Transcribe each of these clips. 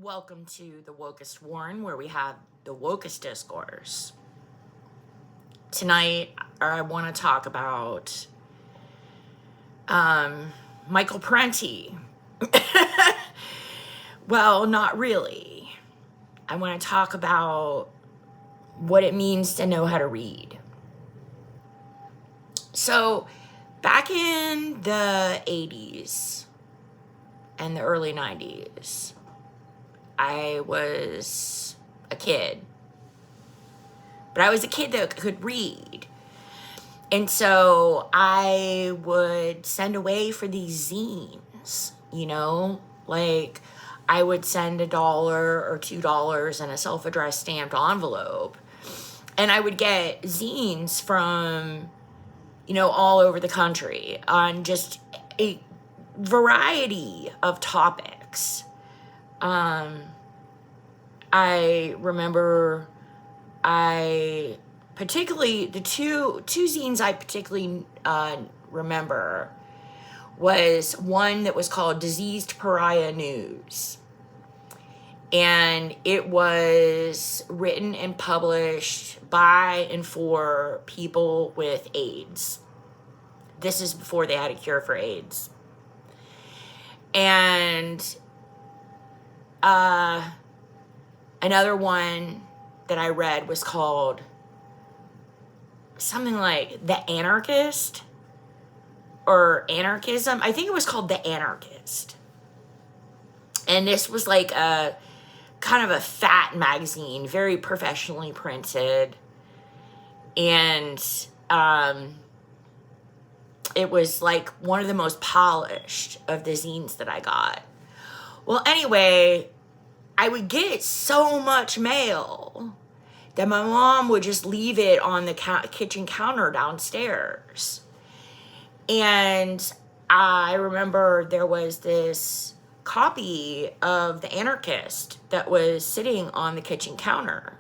Welcome to the Wokest Warren, where we have the Wokest Discourse. Tonight, I want to talk about Michael Parenti. Well, not really. I want to talk about what it means to know how to read. So, back in the 80s and the early 90s, I was a kid. But I was a kid that could read. And so I would send away for these zines, like I would send $1 or $2 in a self-addressed stamped envelope. And I would get zines from, all over the country on just a variety of topics. I remember the two zines I particularly remember was one that was called Diseased Pariah News. And it was written and published by and for people with AIDS. This is before they had a cure for AIDS. And another one that I read was called something like The Anarchist or Anarchism. I think it was called The Anarchist. And this was like a kind of a fat magazine, very professionally printed. And it was like one of the most polished of the zines that I got. Well, anyway, I would get so much mail that my mom would just leave it on the kitchen counter downstairs. And I remember there was this copy of The Anarchist that was sitting on the kitchen counter.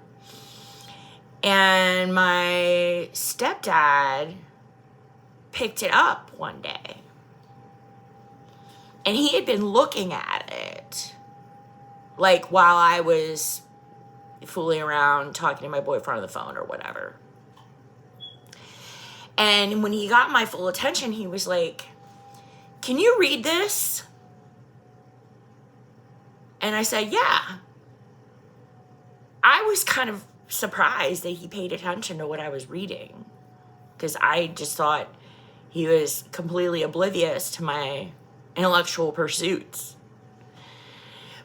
And my stepdad picked it up one day. And he had been looking at it, like while I was fooling around talking to my boyfriend on the phone or whatever. And when he got my full attention, he was like, "Can you read this?" And I said, "Yeah." I was kind of surprised that he paid attention to what I was reading, because I just thought he was completely oblivious to my intellectual pursuits.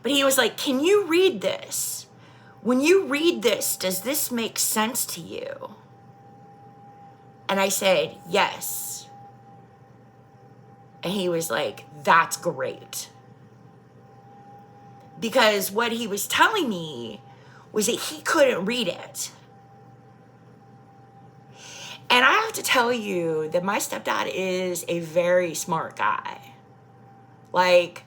But he was like, "Can you read this? When you read this, does this make sense to you?" And I said, "Yes." And he was like, "That's great." Because what he was telling me was that he couldn't read it. And I have to tell you that my stepdad is a very smart guy. Like,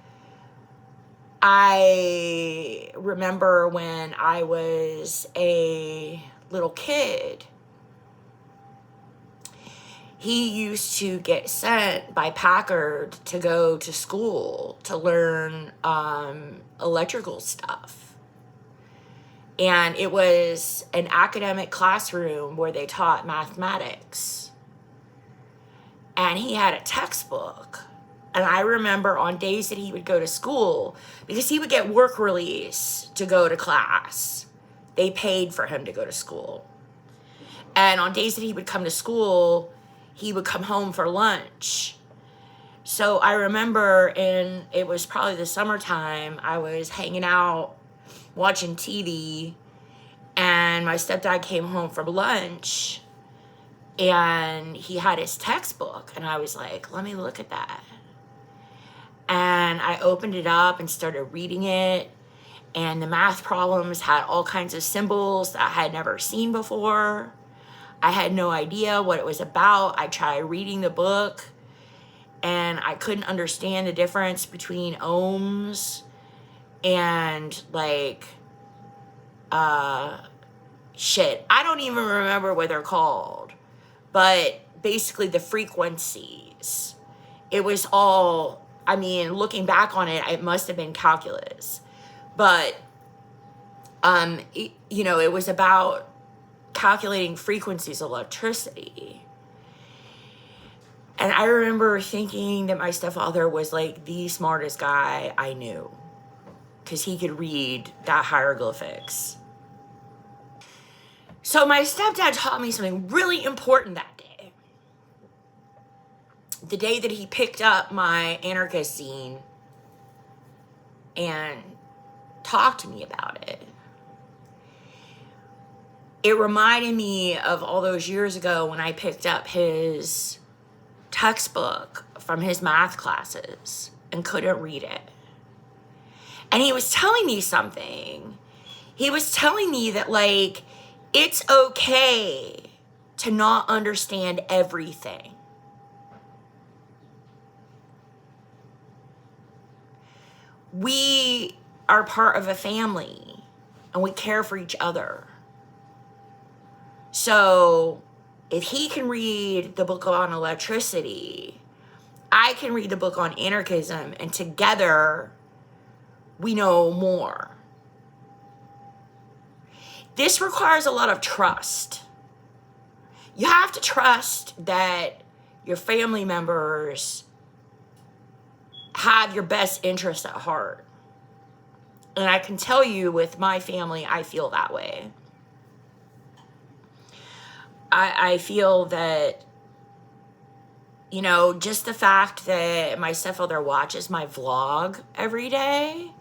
I remember when I was a little kid, he used to get sent by Packard to go to school to learn electrical stuff. And it was an academic classroom where they taught mathematics. And he had a textbook. And I remember on days that he would go to school, because he would get work release to go to class. They paid for him to go to school. And on days that he would come to school, he would come home for lunch. So I remember it was probably the summertime, I was hanging out watching TV, and my stepdad came home from lunch, and he had his textbook, and I was like, "Let me look at that." And I opened it up and started reading it, and the math problems had all kinds of symbols that I had never seen before. I had no idea what it was about. I tried reading the book, and I couldn't understand the difference between ohms and shit. I don't even remember what they're called. But basically the frequencies. It was all, looking back on it, it must have been calculus. But, it was about calculating frequencies of electricity. And I remember thinking that my stepfather was like the smartest guy I knew, because he could read that hieroglyphics. So my stepdad taught me something really important that day. The day that he picked up my anarchist zine and talked to me about it. It reminded me of all those years ago when I picked up his textbook from his math classes and couldn't read it. And he was telling me something. He was telling me that, like, it's okay to not understand everything. We are part of a family and we care for each other. So if he can read the book on electricity, I can read the book on anarchism, and together we know more. This requires a lot of trust. You have to trust that your family members have your best interest at heart. And I can tell you, with my family, I feel that way. I feel that, just the fact that my stepfather watches my vlog every day,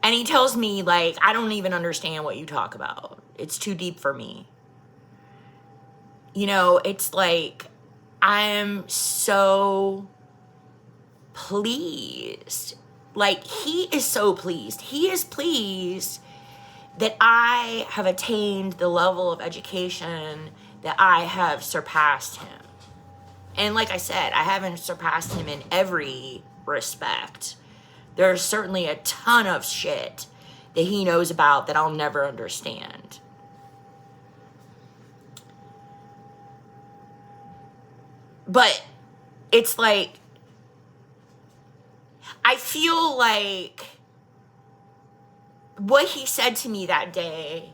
and he tells me, like, I don't even understand what you talk about. It's too deep for me. It's like, I am so pleased. Like, he is so pleased. He is pleased that I have attained the level of education that I have surpassed him. And like I said, I haven't surpassed him in every respect. There's certainly a ton of shit that he knows about that I'll never understand. But it's like, I feel like what he said to me that day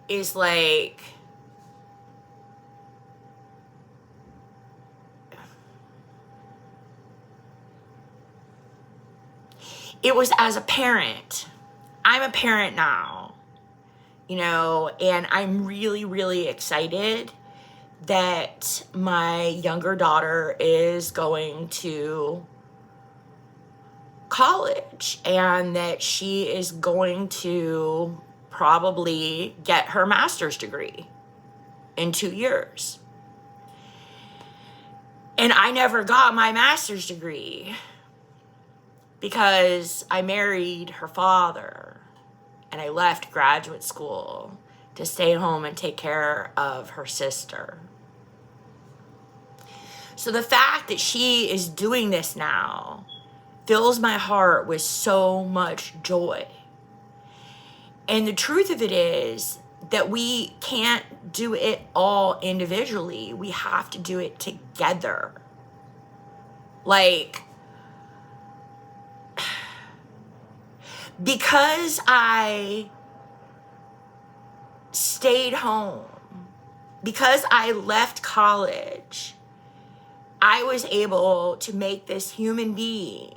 is like, it was as a parent. I'm a parent now, and I'm really, really excited that my younger daughter is going to college and that she is going to probably get her master's degree in 2 years. And I never got my master's degree because I married her father and I left graduate school to stay home and take care of her sister. So the fact that she is doing this now fills my heart with so much joy. And the truth of it is that we can't do it all individually. We have to do it together. Like, because I stayed home, because I left college, I was able to make this human being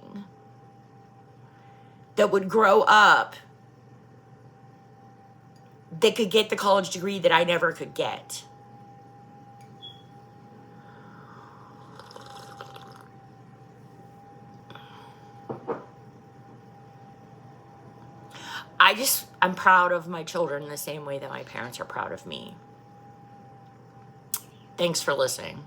that would grow up that could get the college degree that I never could get. I'm proud of my children the same way that my parents are proud of me. Thanks for listening.